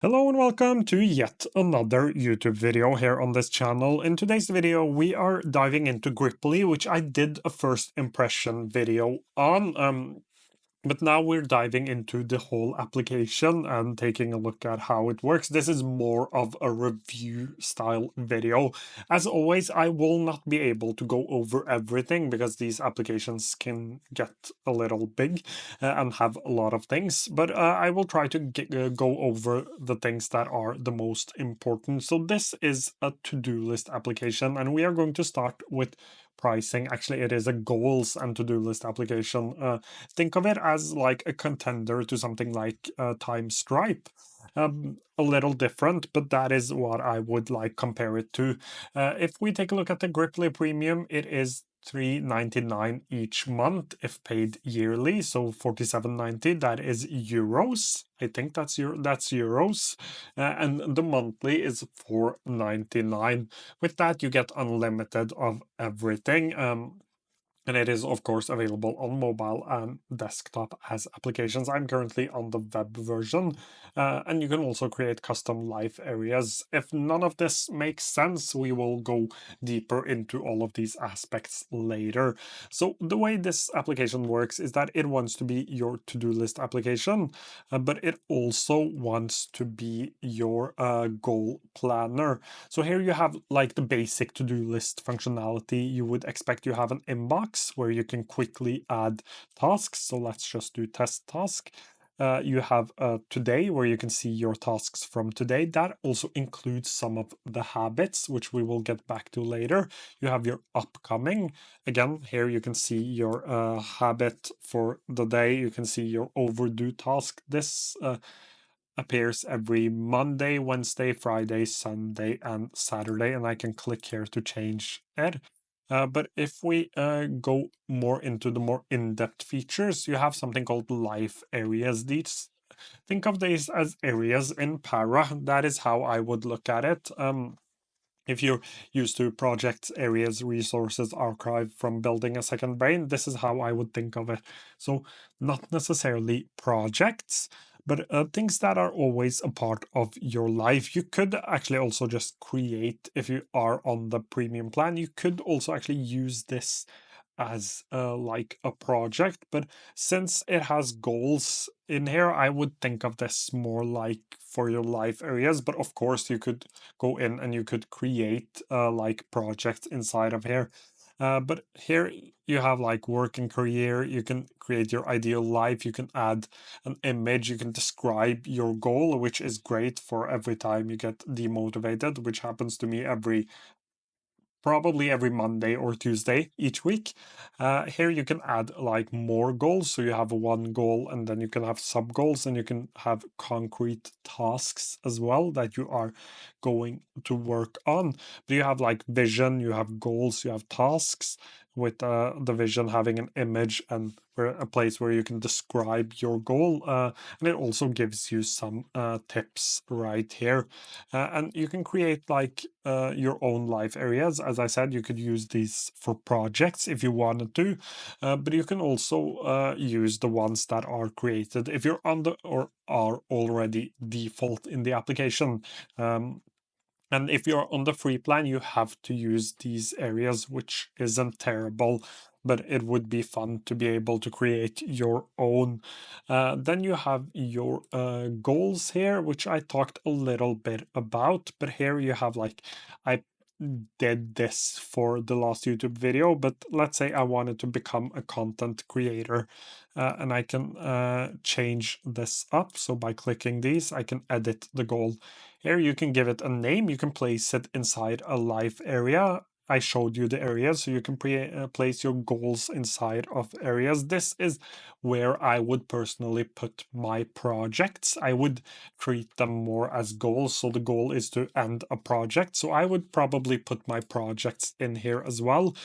Hello and welcome to yet another YouTube video here on this channel. In today's video, we are diving into Griply, which I did a first impression video on. But now we're diving into the whole application and taking a look at how it works. This is more of a review style video. As always, I will not be able to go over everything because these applications can get a little big and have a lot of things, but I will try to go over the things that are the most important. So this is a to-do list application, and we are going to start with pricing. Actually, it is a goals and to-do list application. Think of it as like a contender to something like Time Stripe. A little different, but that is what I would like compare it to. If we take a look at the Griply Premium, it is $3.99 each month if paid yearly, so 47.90. That is euros. I think that's euros, and the monthly is 4.99. With that, you get unlimited of everything. And it is, of course, available on mobile and desktop as applications. I'm currently on the web version, and you can also create custom live areas. If none of this makes sense, we will go deeper into all of these aspects later. So the way this application works is that it wants to be your to-do list application, but it also wants to be your goal planner. So here you have like the basic to-do list functionality you would expect. You have an inbox where you can quickly add tasks. So let's just do test task. You have today where you can see your tasks from today. That also includes some of the habits, which we will get back to later. You have your upcoming. Again, here you can see your habit for the day. You can see your overdue task. This appears every Monday, Wednesday, Friday, Sunday, and Saturday, and I can click here to change it. But if we go more into the more in-depth features, you have something called life areas. These, think of these as areas in Para. That is how I would look at it. If you're used to projects, areas, resources, archive from building a second brain, this is how I would think of it. So not necessarily projects, but things that are always a part of your life. You could actually also just create, if you are on the premium plan, you could also actually use this as like a project, but since it has goals in here, I would think of this more like for your life areas. But of course, you could go in and you could create like projects inside of here. But here you have like work and career. You can create your ideal life. You can add an image. You can describe your goal, which is great for every time you get demotivated, which happens to me probably every Monday or Tuesday each week. Here you can add like more goals. So you have one goal and then you can have sub goals, and you can have concrete tasks as well that you are going to work on. But you have like vision, you have goals, you have tasks, with the vision having an image and a place where you can describe your goal. And it also gives you some tips right here. And you can create like your own life areas. As I said, you could use these for projects if you wanted to, but you can also use the ones that are created if you're on the or are already default in the application. And if you're on the free plan, you have to use these areas, which isn't terrible, but it would be fun to be able to create your own. Then you have your goals here, which I talked a little bit about, but here you have like, I did this for the last YouTube video, but let's say I wanted to become a content creator, and I can change this up. So by clicking these, I can edit the goal. Here you can give it a name. You can place it inside a life area. I showed you the areas, so you can place your goals inside of areas. This is where I would personally put my projects. I would treat them more as goals. So the goal is to end a project. So I would probably put my projects in here as well.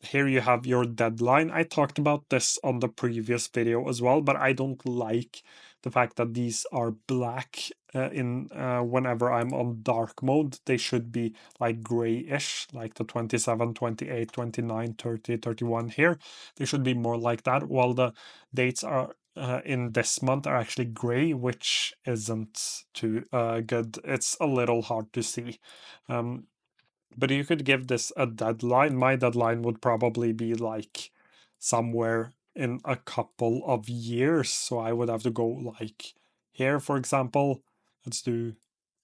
Here you have your deadline. I talked about this on the previous video as well, but I don't like the fact that these are black in whenever I'm on dark mode. They should be like grayish, like the 27, 28, 29, 30, 31 here. They should be more like that, while the dates are in this month are actually gray, which isn't too good. It's a little hard to see. But you could give this a deadline. My deadline would probably be like somewhere in a couple of years. So I would have to go like here, for example. Let's do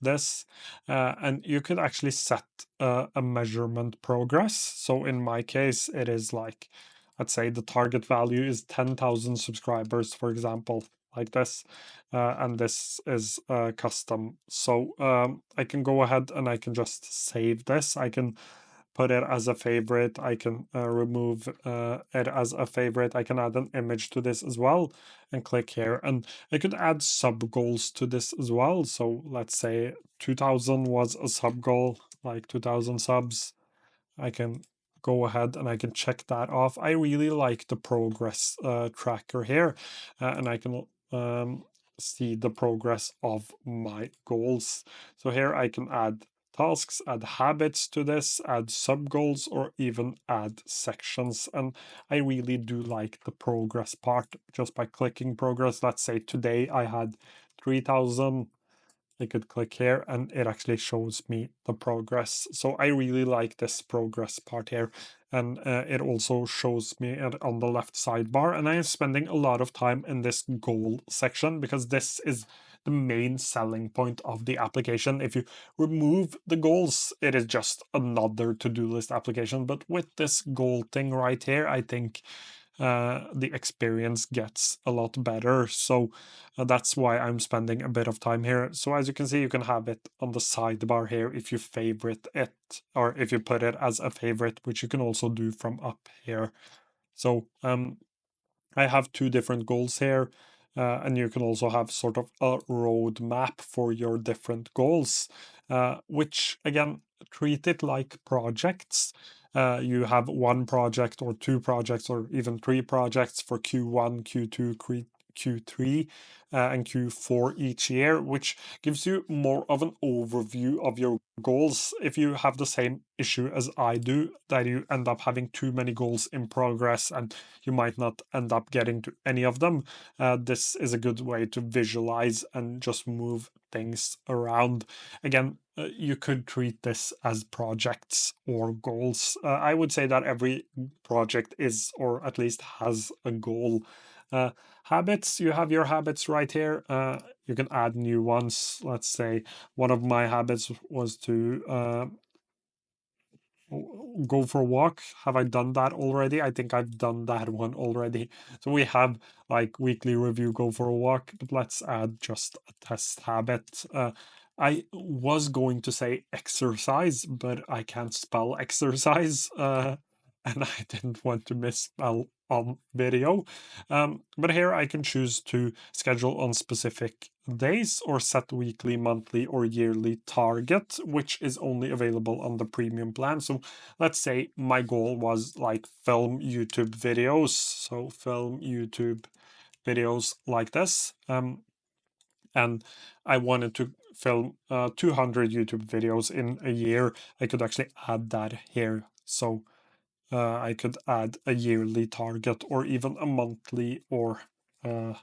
this. And you could actually set a measurement progress. So in my case, it is like, let's say the target value is 10,000 subscribers, for example, like this. And this is custom. So I can go ahead and I can just save this. I can put it as a favorite. I can remove it as a favorite. I can add an image to this as well and click here. And I could add sub goals to this as well. So let's say 2000 was a sub goal, like 2000 subs. I can go ahead and I can check that off. I really like the progress tracker here, and I can see the progress of my goals. So here I can add tasks, add habits to this, add sub goals, or even add sections. And I really do like the progress part just by clicking progress. Let's say today I had 3000. I could click here and it actually shows me the progress. So I really like this progress part here. And it also shows me it on the left sidebar. And I am spending a lot of time in this goal section because this is the main selling point of the application. If you remove the goals, it is just another to-do list application. But with this goal thing right here, I think the experience gets a lot better. So that's why I'm spending a bit of time here. So as you can see, you can have it on the sidebar here if you favorite it, or if you put it as a favorite, which you can also do from up here. So I have two different goals here. And you can also have sort of a roadmap for your different goals, which again, treat it like projects. You have one project or two projects or even three projects for Q1, Q2, Q3, and Q4 each year, which gives you more of an overview of your goals. If you have the same issue as I do, that you end up having too many goals in progress and you might not end up getting to any of them, this is a good way to visualize and just move things around. Again, you could treat this as projects or goals. I would say that every project is, or at least has, a goal. Uh, Habits, you have your habits right here. You can add new ones. Let's say one of my habits was to go for a walk. Have I done that already? I think I've done that one already. So we have like weekly review, go for a walk, but let's add just a test habit. I was going to say exercise, but I can't spell exercise, and I didn't want to misspell on video. But here I can choose to schedule on specific days or set weekly, monthly, or yearly target, which is only available on the premium plan. So let's say my goal was like film YouTube videos. So film YouTube videos like this. And I wanted to film 200 YouTube videos in a year. I could actually add that here. So I could add a yearly target or even a monthly or a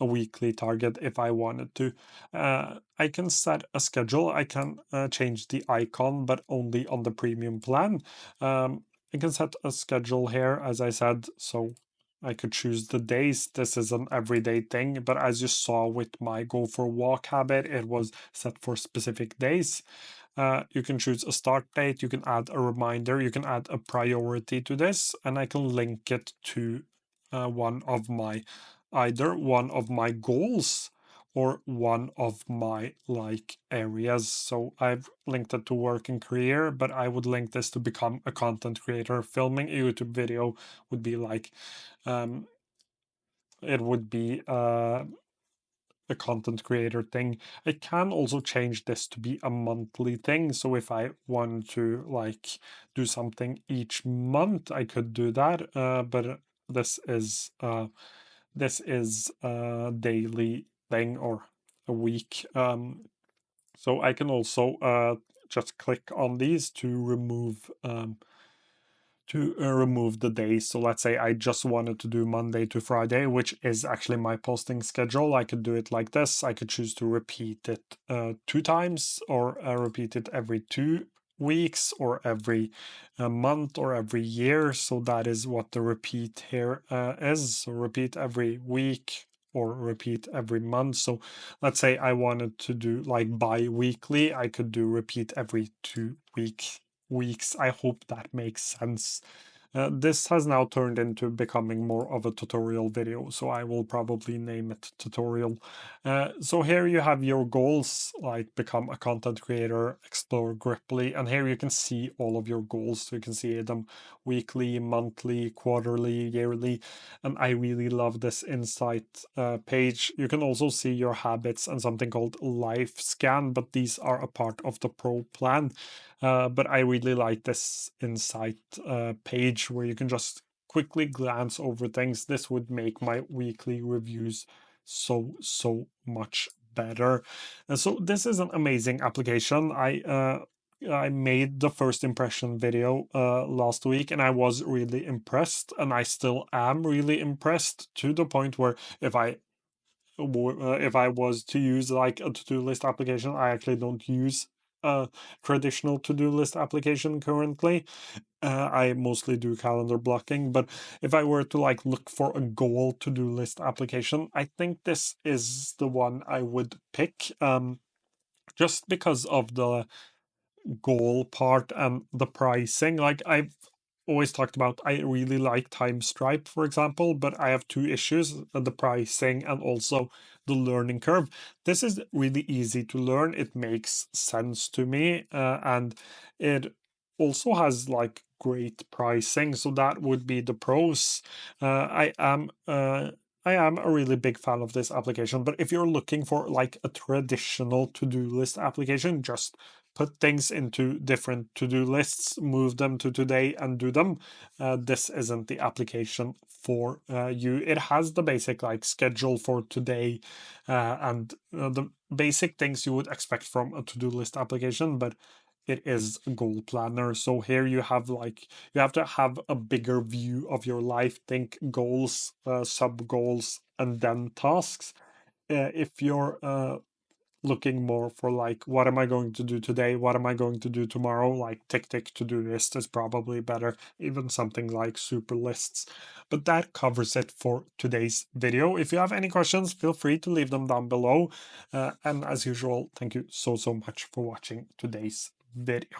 weekly target if I wanted to. I can set a schedule. I can change the icon, but only on the premium plan. I can set a schedule here, as I said, so I could choose the days. This is an everyday thing, but as you saw with my go for a walk habit, it was set for specific days. You can choose a start date, you can add a reminder, you can add a priority to this, and I can link it to one of my either one of my goals or one of my like areas. So I've linked it to work and career, but I would link this to become a content creator. Filming a YouTube video would be like it would be a content creator thing. I can also change this to be a monthly thing. So if I want to like do something each month, I could do that. But this is a daily thing or a week. So I can also just click on these to to remove the days. So let's say I just wanted to do Monday to Friday, which is actually my posting schedule. I could do it like this. I could choose to repeat it 2 times, or repeat it every 2 weeks, or every month, or every year. So that is what the repeat here is. So repeat every week or repeat every month. So let's say I wanted to do like bi-weekly, I could do repeat every 2 weeks. I hope that makes sense. This has now turned into becoming more of a tutorial video, so I will probably name it tutorial. So here you have your goals, like become a content creator, explore Griply, and here you can see all of your goals. So you can see them weekly, monthly, quarterly, yearly, and I really love this insight page. You can also see your habits and something called life scan, but these are a part of the pro plan. But I really like this insight page where you can just quickly glance over things. This would make my weekly reviews so much better. And so this is an amazing application. I made the first impression video last week, and I was really impressed, and I still am really impressed, to the point where if I was to use like a to-do list application, I actually don't use a traditional to-do list application currently. I mostly do calendar blocking, but if I were to like look for a goal to-do list application, I think this is the one I would pick. Just because of the goal part and the pricing. Like I've always talked about, I really like TimeStripe, for example, but I have two issues: the pricing and also the learning curve. This is really easy to learn. It makes sense to me, and it also has like great pricing. So that would be the pros. I am a really big fan of this application, but if you're looking for like a traditional to-do list application, just put things into different to-do lists, move them to today and do them, this isn't the application for you. It has the basic like schedule for today, and the basic things you would expect from a to-do list application, but it is a goal planner. So here you have like, you have to have a bigger view of your life, think goals, sub goals, and then tasks. If you're looking more for like, what am I going to do today, what am I going to do tomorrow, like tick to do list is probably better, even something like super lists. But that covers it for today's video. If you have any questions, feel free to leave them down below, and as usual, thank you so much for watching today's video.